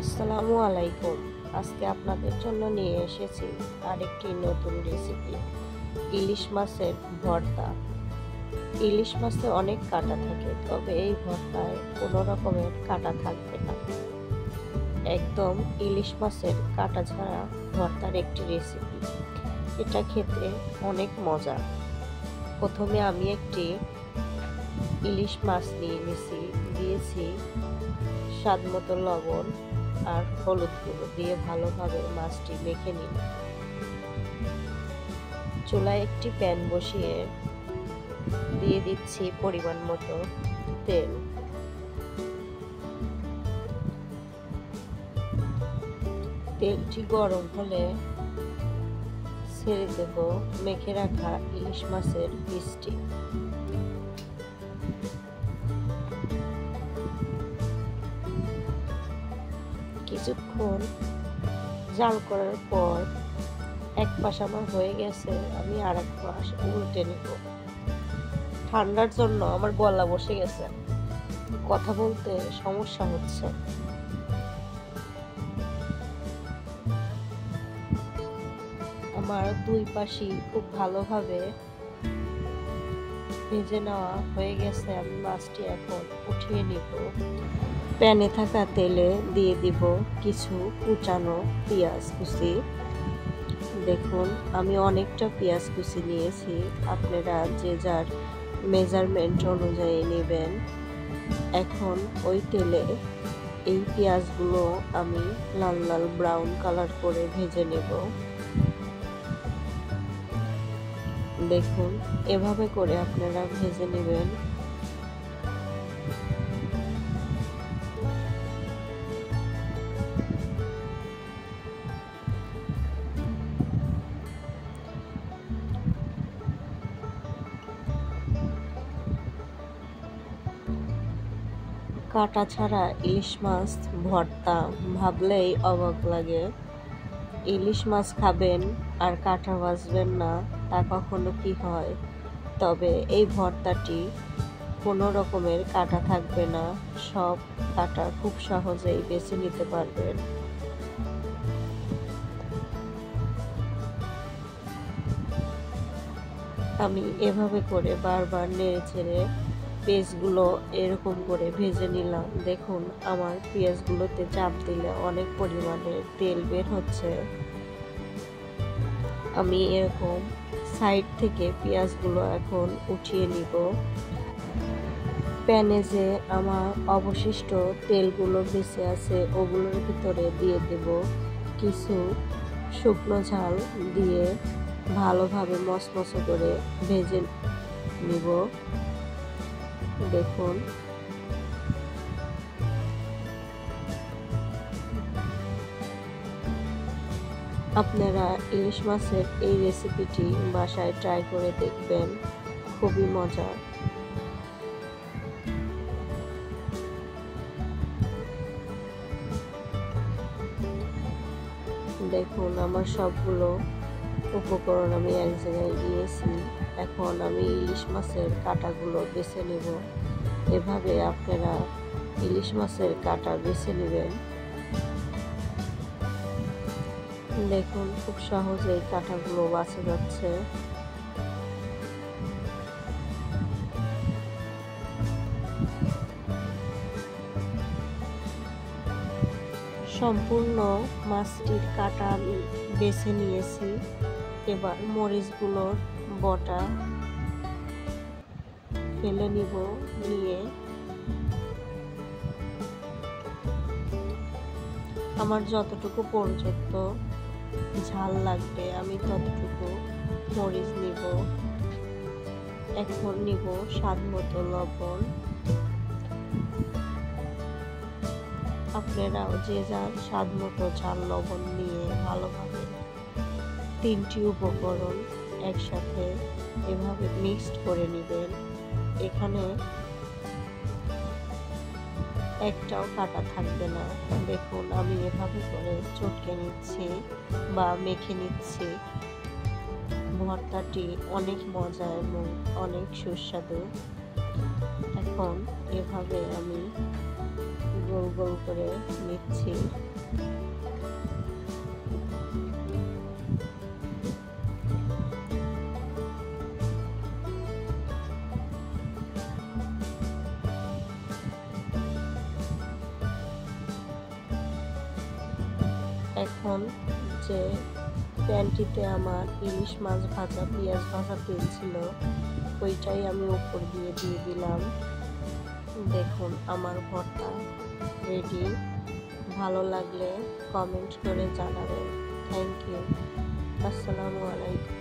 আসসালামু আলাইকুম। আজকে আপনাদের জন্য নিয়ে এসেছি আরেকটি নতুন রেসিপি, ইলিশ মাছের ভর্তা। ইলিশ মাছে অনেক কাঁটা থাকে, তবে এই ভর্তায় কোনো রকমের কাঁটা থাকবে না। একদম ইলিশ মাছের কাঁটা ছাড়া ভর্তার একটি রেসিপি। এটা খেতে অনেক মজা। প্রথমে আমি একটি ইলিশ মাছ দিয়েছি স্বাদ মতো লবণ আর হলুদ গুঁড়ো দিয়ে ভালোভাবে মাছটি মেখে নিন। চুলায় একটি প্যান বসিয়ে দিয়ে দিচ্ছি পরিমাণ মতো তেল। তেলটি গরম হলে ছেড়ে দেব মেখে রাখা ইলিশ মাছের পিসটি। কিছুক্ষণ জাল করার পর এক পাশ আমার হয়ে গেছে, আমি আর এক পাশ উল্টে নিব। ঠান্ডার জন্য আমার গলা বসে গেছে, কথা বলতে সমস্যা হচ্ছে। আমার দুই পাশই খুব ভালোভাবে ভেজে নেওয়া হয়ে গেছে। আমি মাছটি এখন উঠিয়ে নিব। প্যানে থাকা তেলে দিয়ে দিব কিছু কুচানো পেঁয়াজ কুচি। দেখুন, আমি অনেকটা পেঁয়াজ কুচি নিয়েছি, আপনারা যে যার মেজারমেন্ট অনুযায়ী নেবেন। এখন ওই তেলে এই পেঁয়াজগুলো আমি লাল লাল ব্রাউন কালার করে ভেজে নেব। দেখুন, এভাবে করে আপনারা ভেজে নেবেন। কাঁটা ছাড়া ইলিশ মাছ ভর্তা ভাবলেই অবাক লাগে। ইলিশ মাছ খাবেন আর কাঁটা বাছবেন না, তা কখনো কি হয়? তবে এই ভর্তাটি কোনো রকমের কাঁটা থাকবে না, সব কাঁটা খুব সহজেই বেছে নিতে পারবেন। আমি এভাবে করে বারবার নেড়ে চেড়ে পেঁয়াজগুলো এরকম করে ভেজে নিলাম। দেখুন, আমার পেঁয়াজগুলোতে চাপ দিলে অনেক পরিমাণে তেল বের হচ্ছে। আমি এরকম সাইড থেকে পেঁয়াজগুলো এখন উঠিয়ে নিব। প্যানে যে আমার অবশিষ্ট তেলগুলো বেঁচে আছে, ওগুলোর ভিতরে দিয়ে দেব কিছু শুকনো ঝাল দিয়ে ভালোভাবে মচমচে করে ভেজে নিব। দেখুন, আপনারা ইলিশ মাছের এই রেসিপিটি বাসায় ট্রাই করে দেখবেন, খুবই মজা। দেখুন, আমার সবগুলো উপকরণ আমি এক জায়গায় দিয়েছি। এখন আমি ইলিশ মাছের কাঁটাগুলো বেছে নেব। এভাবে আপনারা ইলিশ মাছের কাঁটা বেছে নেবেন। দেখুন, খুব সহজেই কাঁটাগুলো বাছা যাচ্ছে। সম্পূর্ণ মাছটির কাঁটা আমি বেছে নিয়েছি। এবার মরিচগুলোর বটা ফেলে নিব। নিয়ে আমার যতটুকু পর্যন্ত ঝাল লাগবে আমি ততটুকু মরিচ নিব। এখন নিব স্বাদ মতো লবণ। আপনারাও যে যার স্বাদ মতো ঝাল লবণ নিয়ে ভালোভাবে তিনটি উপকরণ একসাথে এভাবে মিক্সড করে নেবেন। এখানে একটাও কাঁটা থাকবে না। দেখুন, আমি এভাবে করে চটকে নিচ্ছি বা মেখে নিচ্ছি। ভর্তাটি অনেক মজা এবং অনেক সুস্বাদু। এখন এভাবে আমি গোল গোল করে নিচ্ছি। এখন যে প্যানটিতে আমার ইলিশ মাছ ভাজা, পেঁয়াজ ভাজা তেল ছিল, ওইটাই আমি উপর দিয়ে দিলাম। দেখুন আমার ভর্তা রেডি। ভালো লাগলে কমেন্ট করে জানাবেন। Thank you. আসসালামু আলাইকুম।